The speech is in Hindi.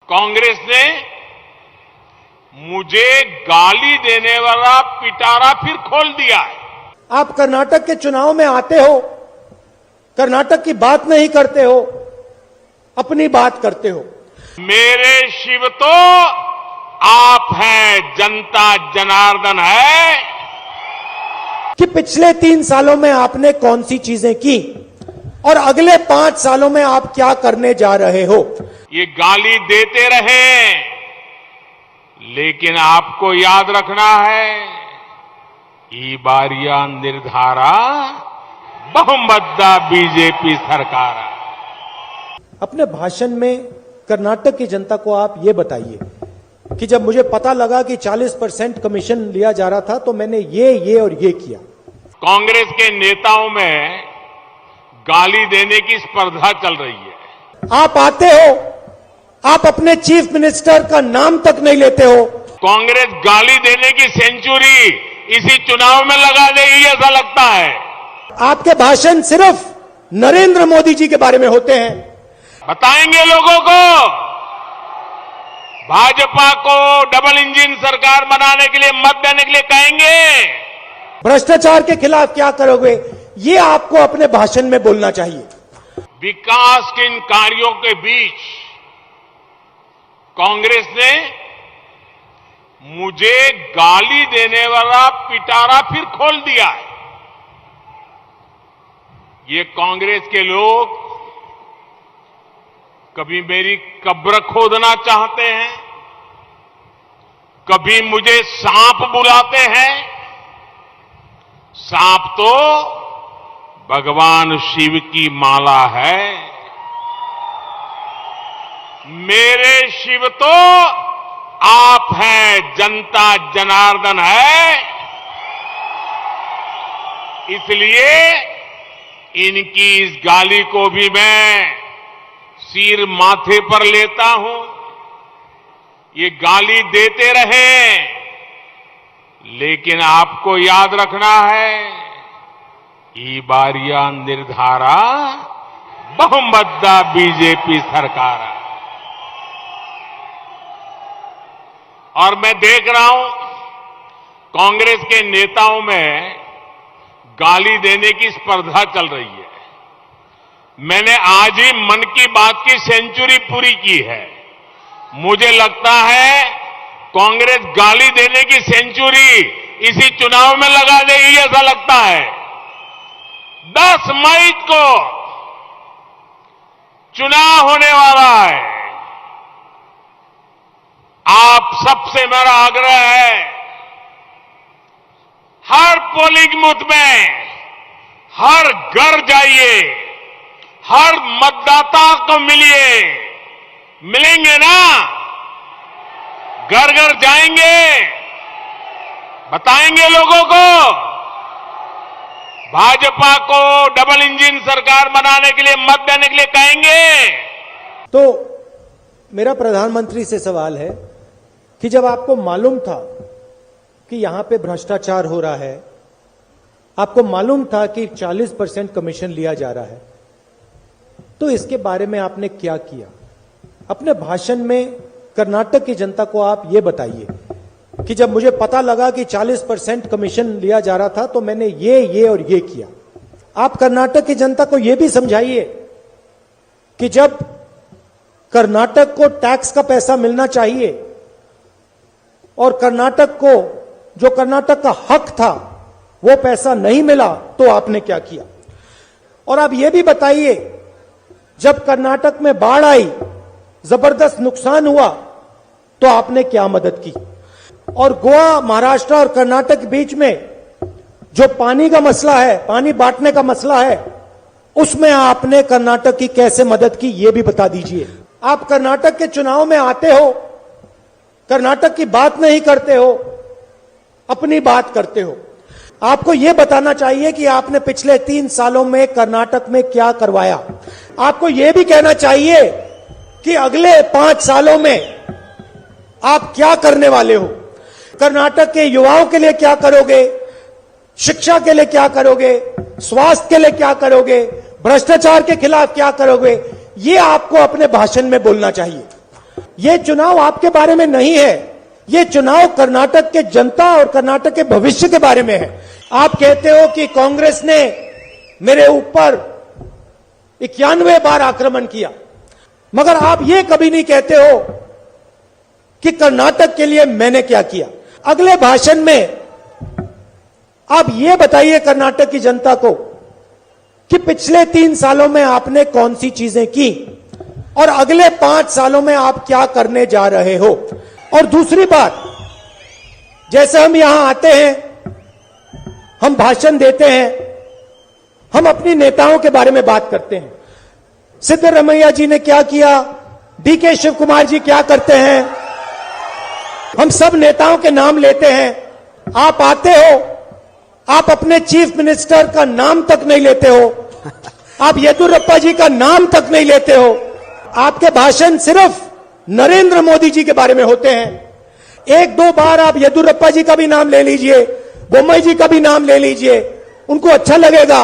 कांग्रेस ने मुझे गाली देने वाला पिटारा फिर खोल दिया है। आप कर्नाटक के चुनाव में आते हो, कर्नाटक की बात नहीं करते हो, अपनी बात करते हो। मेरे शिव तो आप हैं, जनता जनार्दन है। कि पिछले 3 सालों में आपने कौन सी चीजें की और अगले 5 सालों में आप क्या करने जा रहे हो। ये गाली देते रहे, लेकिन आपको याद रखना है, ई बारिया निर्धारा बहुमतदा बीजेपी सरकार। अपने भाषण में कर्नाटक की जनता को आप ये बताइए कि जब मुझे पता लगा कि 40% कमीशन लिया जा रहा था तो मैंने ये और ये किया। कांग्रेस के नेताओं में गाली देने की स्पर्धा चल रही है। आप आते हो, आप अपने चीफ मिनिस्टर का नाम तक नहीं लेते हो। कांग्रेस गाली देने की सेंचुरी इसी चुनाव में लगा देगी, ऐसा लगता है। आपके भाषण सिर्फ नरेंद्र मोदी जी के बारे में होते हैं। बताएंगे लोगों को, भाजपा को डबल इंजन सरकार बनाने के लिए मत देने के लिए कहेंगे। भ्रष्टाचार के खिलाफ क्या करोगे, ये आपको अपने भाषण में बोलना चाहिए। विकास के इन कार्यों के बीच कांग्रेस ने मुझे गाली देने वाला पिटारा फिर खोल दिया है। ये कांग्रेस के लोग कभी मेरी कब्र खोदना चाहते हैं, कभी मुझे सांप बुलाते हैं। सांप तो भगवान शिव की माला है। मेरे शिव तो आप हैं, जनता जनार्दन है। इसलिए इनकी इस गाली को भी मैं सिर माथे पर लेता हूं। ये गाली देते रहे, लेकिन आपको याद रखना है, ई बारिया निर्धारा बहुमतदा बीजेपी सरकार। और मैं देख रहा हूं कांग्रेस के नेताओं में गाली देने की स्पर्धा चल रही है। मैंने आज ही मन की बात की सेंचुरी पूरी की है। मुझे लगता है कांग्रेस गाली देने की सेंचुरी इसी चुनाव में लगा देगी, ऐसा लगता है। 10 मई को चुनाव होने वाला है। आप सबसे मेरा आग्रह है, हर पोलिंग बूथ में हर घर जाइए, हर मतदाता को मिलेंगे ना, घर घर जाएंगे, बताएंगे लोगों को, भाजपा को डबल इंजन सरकार बनाने के लिए मत देने के लिए कहेंगे। तो मेरा प्रधानमंत्री से सवाल है कि जब आपको मालूम था कि यहां पे भ्रष्टाचार हो रहा है, आपको मालूम था कि 40% कमीशन लिया जा रहा है, तो इसके बारे में आपने क्या किया। अपने भाषण में कर्नाटक की जनता को आप ये बताइए कि जब मुझे पता लगा कि 40% कमीशन लिया जा रहा था तो मैंने ये और ये किया। आप कर्नाटक की जनता को यह भी समझाइए कि जब कर्नाटक को टैक्स का पैसा मिलना चाहिए और कर्नाटक को जो कर्नाटक का हक था वो पैसा नहीं मिला तो आपने क्या किया। और आप ये भी बताइए, जब कर्नाटक में बाढ़ आई, जबरदस्त नुकसान हुआ, तो आपने क्या मदद की। और गोवा, महाराष्ट्र और कर्नाटक के बीच में जो पानी का मसला है, पानी बांटने का मसला है, उसमें आपने कर्नाटक की कैसे मदद की, यह भी बता दीजिए। आप कर्नाटक के चुनाव में आते हो, कर्नाटक की बात नहीं करते हो, अपनी बात करते हो। आपको यह बताना चाहिए कि आपने पिछले 3 सालों में कर्नाटक में क्या करवाया। आपको यह भी कहना चाहिए कि अगले 5 सालों में आप क्या करने वाले हो। कर्नाटक के युवाओं के लिए क्या करोगे, शिक्षा के लिए क्या करोगे, स्वास्थ्य के लिए क्या करोगे, भ्रष्टाचार के खिलाफ क्या करोगे, ये आपको अपने भाषण में बोलना चाहिए। ये चुनाव आपके बारे में नहीं है, ये चुनाव कर्नाटक के जनता और कर्नाटक के भविष्य के बारे में है। आप कहते हो कि कांग्रेस ने मेरे ऊपर 91 बार आक्रमण किया, मगर आप ये कभी नहीं कहते हो कि कर्नाटक के लिए मैंने क्या किया। अगले भाषण में आप ये बताइए कर्नाटक की जनता को कि पिछले 3 सालों में आपने कौन सी चीजें की और अगले 5 सालों में आप क्या करने जा रहे हो। और दूसरी बात, जैसे हम यहां आते हैं, हम भाषण देते हैं, हम अपनी नेताओं के बारे में बात करते हैं। सिद्धरमैया जी ने क्या किया, डीके शिव कुमार जी क्या करते हैं, हम सब नेताओं के नाम लेते हैं। आप आते हो, आप अपने चीफ मिनिस्टर का नाम तक नहीं लेते हो, आप येदियुरप्पा जी का नाम तक नहीं लेते हो। आपके भाषण सिर्फ नरेंद्र मोदी जी के बारे में होते हैं। 1-2 बार आप येदियुरप्पा जी का भी नाम ले लीजिए, बोम्मई जी का भी नाम ले लीजिए, उनको अच्छा लगेगा।